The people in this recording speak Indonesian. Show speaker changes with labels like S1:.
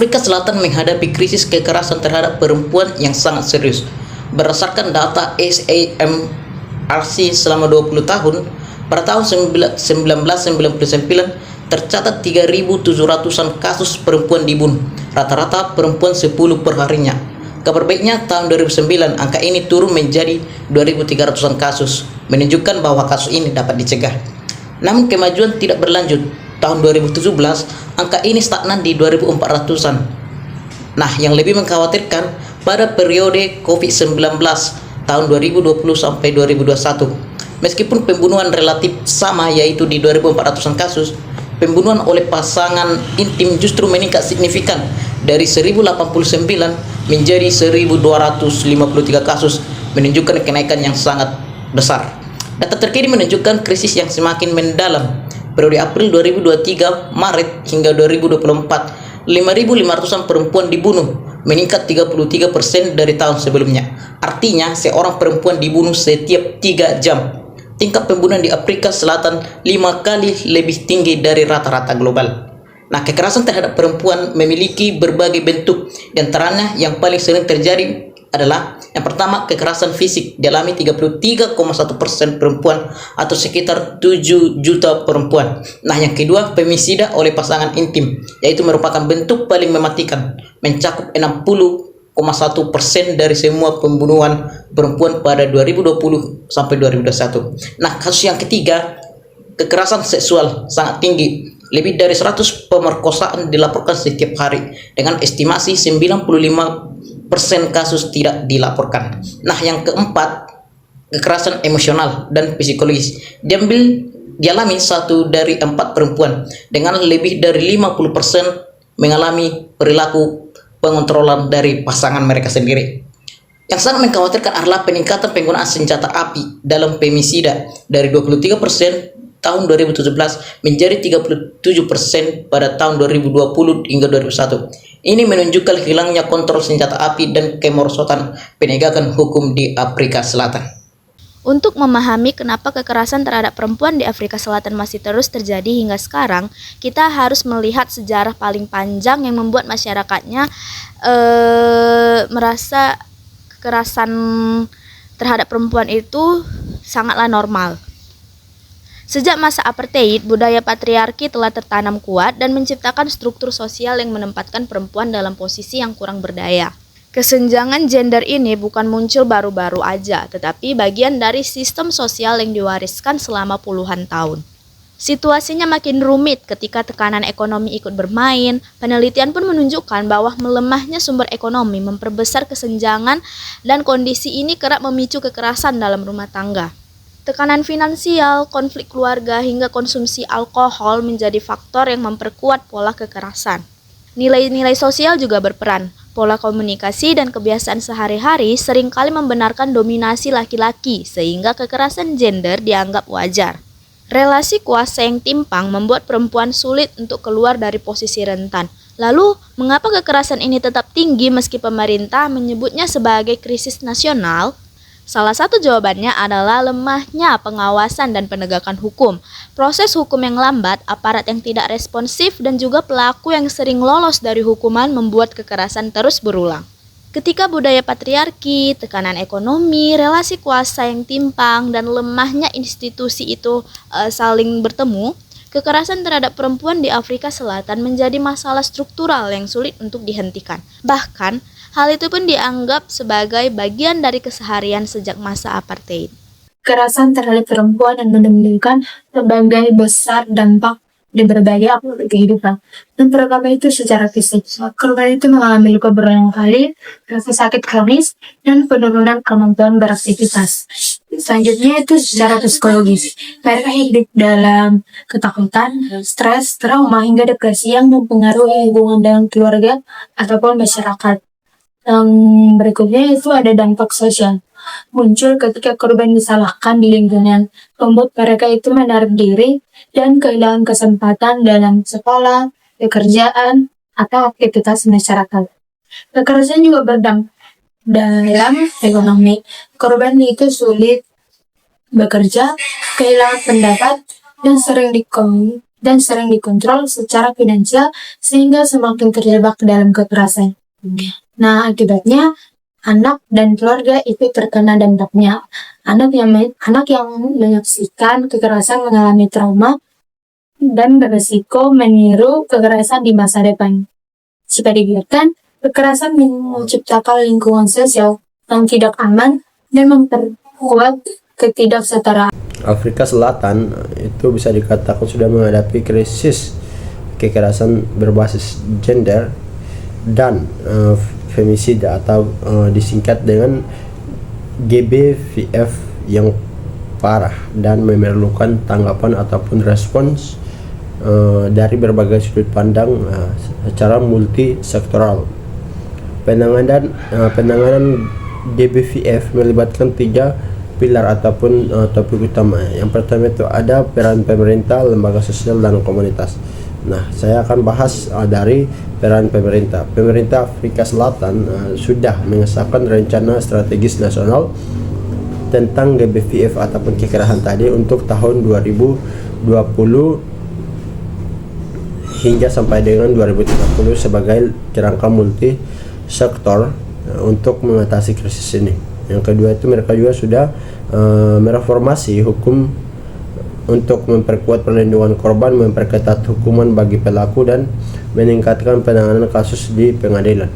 S1: Afrika Selatan menghadapi krisis kekerasan terhadap perempuan yang sangat serius. Berdasarkan data SAMRC selama 20 tahun, pada tahun 1999 tercatat 3.700-an kasus perempuan dibunuh, rata-rata perempuan 10 perharinya. Kabar baiknya tahun 2009 angka ini turun menjadi 2.300-an kasus, menunjukkan bahwa kasus ini dapat dicegah. Namun kemajuan tidak berlanjut. Tahun 2017 angka ini stagnan di 2.400-an. Nah, yang lebih mengkhawatirkan pada periode COVID-19 tahun 2020 sampai 2021. Meskipun pembunuhan relatif sama yaitu di 2.400-an kasus, pembunuhan oleh pasangan intim justru meningkat signifikan dari 1.089 menjadi 1.253 kasus, menunjukkan kenaikan yang sangat besar. Data terkini menunjukkan krisis yang semakin mendalam. Periode April 2023 Maret hingga 2024, 5.500-an perempuan dibunuh, meningkat 33% dari tahun sebelumnya. Artinya seorang perempuan dibunuh setiap 3 jam. Tingkat pembunuhan di Afrika Selatan 5 kali lebih tinggi dari rata-rata global. Nah, kekerasan terhadap perempuan memiliki berbagai bentuk. Di antaranya yang paling sering terjadi adalah yang pertama, kekerasan fisik dialami 33,1% perempuan atau sekitar 7 juta perempuan. Nah, yang kedua, femisida oleh pasangan intim, yaitu merupakan bentuk paling mematikan, mencakup 60,1% dari semua pembunuhan perempuan pada 2020 sampai 2021. Nah, kasus yang ketiga, kekerasan seksual sangat tinggi. Lebih dari 100 pemerkosaan dilaporkan setiap hari, dengan estimasi 95% kasus tidak dilaporkan. Nah, yang keempat, kekerasan emosional dan psikologis dialami 1 dari 4 perempuan, dengan lebih dari 50% mengalami perilaku pengontrolan dari pasangan mereka sendiri. Yang sangat mengkhawatirkan adalah peningkatan penggunaan senjata api dalam femisida dari 23% tahun 2017 menjadi 37% pada tahun 2020 hingga 2021. Ini menunjukkan hilangnya kontrol senjata api dan kemerosotan penegakan hukum di Afrika Selatan.
S2: Untuk memahami kenapa kekerasan terhadap perempuan di Afrika Selatan masih terus terjadi hingga sekarang, kita harus melihat sejarah paling panjang yang membuat masyarakatnya merasa kekerasan terhadap perempuan itu sangatlah normal. Sejak masa apartheid, budaya patriarki telah tertanam kuat dan menciptakan struktur sosial yang menempatkan perempuan dalam posisi yang kurang berdaya. Kesenjangan gender ini bukan muncul baru-baru aja, tetapi bagian dari sistem sosial yang diwariskan selama puluhan tahun. Situasinya makin rumit ketika tekanan ekonomi ikut bermain. Penelitian pun menunjukkan bahwa melemahnya sumber ekonomi memperbesar kesenjangan dan kondisi ini kerap memicu kekerasan dalam rumah tangga. Tekanan finansial, konflik keluarga, hingga konsumsi alkohol menjadi faktor yang memperkuat pola kekerasan. Nilai-nilai sosial juga berperan. Pola komunikasi dan kebiasaan sehari-hari seringkali membenarkan dominasi laki-laki, sehingga kekerasan gender dianggap wajar. Relasi kuasa yang timpang membuat perempuan sulit untuk keluar dari posisi rentan. Lalu, mengapa kekerasan ini tetap tinggi meski pemerintah menyebutnya sebagai krisis nasional? Salah satu jawabannya adalah lemahnya pengawasan dan penegakan hukum, proses hukum yang lambat, aparat yang tidak responsif, dan juga pelaku yang sering lolos dari hukuman membuat kekerasan terus berulang. Ketika budaya patriarki, tekanan ekonomi, relasi kuasa yang timpang, dan lemahnya institusi itu saling bertemu, kekerasan terhadap perempuan di Afrika Selatan menjadi masalah struktural yang sulit untuk dihentikan. Bahkan, hal itu pun dianggap sebagai bagian dari keseharian sejak masa apartheid.
S3: Kekerasan terhadap perempuan yang menimbulkan berbagai besar dampak di berbagai aspek kehidupan. Dan pertama itu secara fisik. Korban itu mengalami luka berulang kali, rasa sakit kronis, dan penurunan kemampuan beraktivitas. Selanjutnya itu secara psikologis. Mereka hidup dalam ketakutan, stres, trauma, hingga depresi yang mempengaruhi hubungan dengan keluarga ataupun masyarakat. Yang berikutnya itu ada dampak sosial. Muncul ketika korban disalahkan di lingkungan, membuat mereka itu menarik diri dan kehilangan kesempatan dalam sekolah, pekerjaan, atau aktivitas masyarakat. Kekerasan juga berdampak dalam ekonomi. Korban itu sulit bekerja, kehilangan pendapat, dan sering dan sering dikontrol secara finansial sehingga semakin terjebak dalam kekerasan. Nah, akibatnya anak dan keluarga itu terkena dampaknya. Anak yang menyaksikan kekerasan mengalami trauma dan beresiko meniru kekerasan di masa depan. Jika dibiarkan, kekerasan menciptakan lingkungan sosial yang tidak aman dan memperkuat ketidaksetaraan.
S4: Afrika Selatan itu bisa dikatakan sudah menghadapi krisis kekerasan berbasis gender dan femisida atau disingkat dengan GBVF yang parah dan memerlukan tanggapan ataupun respons dari berbagai sudut pandang secara multisektoral. Penanganan GBVF melibatkan 3 pilar ataupun topik utama. Yang pertama itu ada peran pemerintah, lembaga sosial, dan komunitas. Nah, saya akan bahas dari peran pemerintah. Pemerintah Afrika Selatan sudah mengesahkan rencana strategis nasional tentang GBVF ataupun kekerasan tadi untuk tahun 2020 hingga sampai dengan 2030 sebagai kerangka multi sektor untuk mengatasi krisis ini. Yang kedua itu mereka juga sudah mereformasi hukum untuk memperkuat perlindungan korban, memperketat hukuman bagi pelaku, dan meningkatkan penanganan kasus di pengadilan.